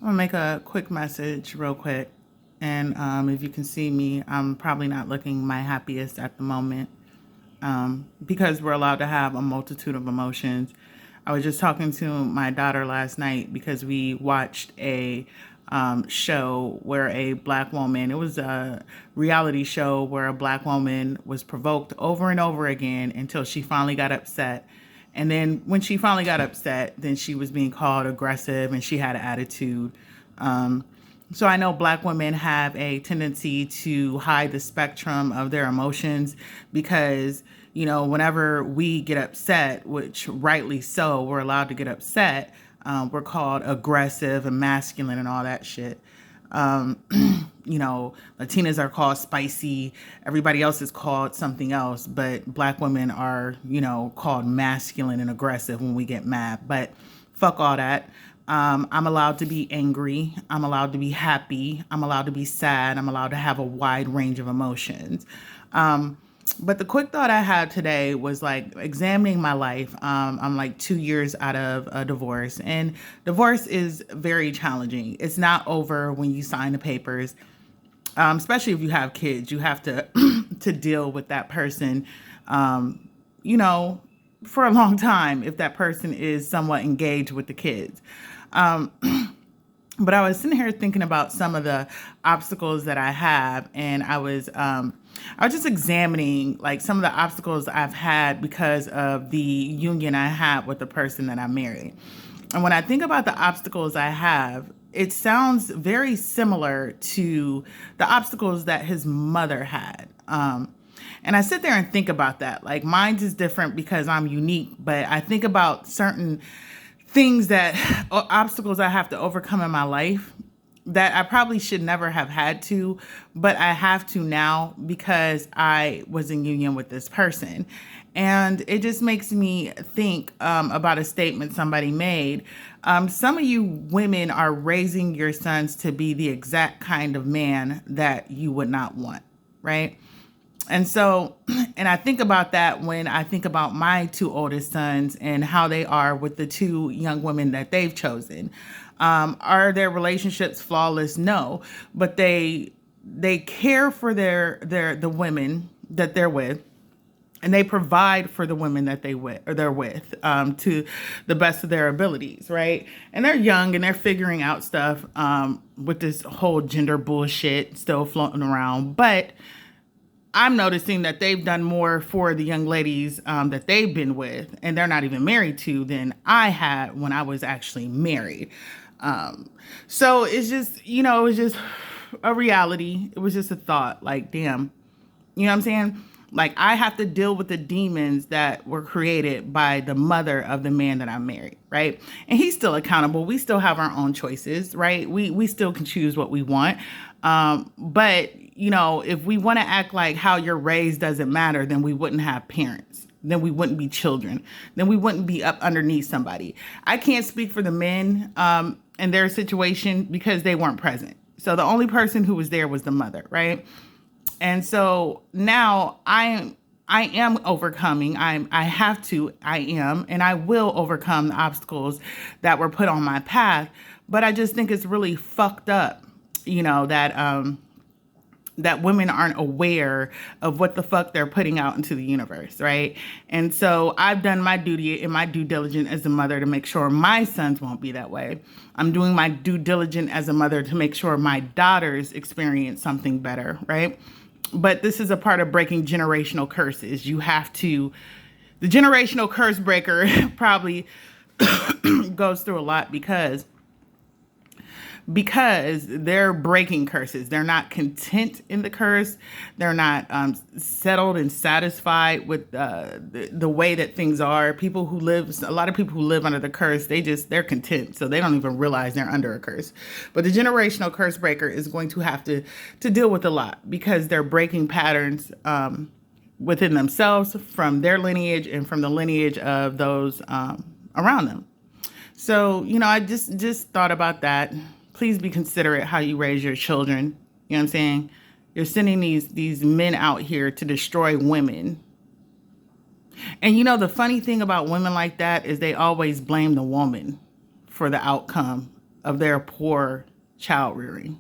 I'm gonna make a quick message real quick. And if you can see me, I'm probably not looking my happiest at the moment because we're allowed to have a multitude of emotions. I was just talking to my daughter last night because we watched a show where a black woman, it was a reality show where a black woman was provoked over and over again until she finally got upset. And then when she finally got upset, then she was being called aggressive and she had an attitude. Um, so I know black women have a tendency to hide the spectrum of their emotions because, whenever we get upset, which rightly so, we're allowed to get upset, we're called aggressive and masculine and all that shit. Um, Latinas are called spicy. Everybody else is called something else, but black women are, called masculine and aggressive when we get mad. But fuck all that. I'm allowed to be angry. I'm allowed to be happy. I'm allowed to be sad. I'm allowed to have a wide range of emotions. But the quick thought I had today was like examining my life. I'm like 2 years out of a divorce, and divorce is very challenging. It's not over when you sign the papers, especially if you have kids. You have to to deal with that person, um, you know, for a long time if that person is somewhat engaged with the kids. Um, but I was sitting here thinking about some of the obstacles that I have, and I was just examining like some of the obstacles I've had because of the union I had with the person that I married. And when I think about the obstacles I have, it sounds very similar to the obstacles that his mother had. And I sit there and think about that. Like mine's is different because I'm unique, but I think about certain things that obstacles I have to overcome in my life that I probably should never have had to, but I have to now because I was in union with this person. And it just makes me think about a statement somebody made. Some of you women are raising your sons to be the exact kind of man that you would not want, right? And so, and I think about that when I think about my two oldest sons and how they are with the two young women that they've chosen. Are their relationships flawless? No, but they care for the women that they're with, and they provide for the women that they're with to the best of their abilities, right? And they're young and they're figuring out stuff with this whole gender bullshit still floating around, but I'm noticing that they've done more for the young ladies that they've been with, and they're not even married to, than I had when I was actually married. So it's just, it was just a reality. It was just a thought, like, damn, you know what I'm saying? Like, I have to deal with the demons that were created by the mother of the man that I married, right? And he's still accountable. We still have our own choices, right? We still can choose what we want. But, if we want to act like how you're raised doesn't matter, then we wouldn't have parents. Then we wouldn't be children. Then we wouldn't be up underneath somebody. I can't speak for the men in their situation because they weren't present. So the only person who was there was the mother, right? And so now I am overcoming. I am, and I will overcome the obstacles that were put on my path. But I just think it's really fucked up, that women aren't aware of what the fuck they're putting out into the universe, right? And so I've done my duty and my due diligence as a mother to make sure my sons won't be that way. I'm doing my due diligence as a mother to make sure my daughters experience something better, right? But this is a part of breaking generational curses. The generational curse breaker probably goes through a lot because they're breaking curses. They're not content in the curse. They're not settled and satisfied with the way that things are. A lot of people who live under the curse, they're content. So they don't even realize they're under a curse. But the generational curse breaker is going to have to deal with a lot because they're breaking patterns within themselves from their lineage and from the lineage of those around them. So, I just thought about that. Please be considerate how you raise your children. You know what I'm saying? You're sending these men out here to destroy women. And the funny thing about women like that is they always blame the woman for the outcome of their poor child rearing.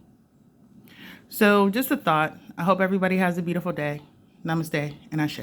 So just a thought. I hope everybody has a beautiful day. Namaste and Ashe.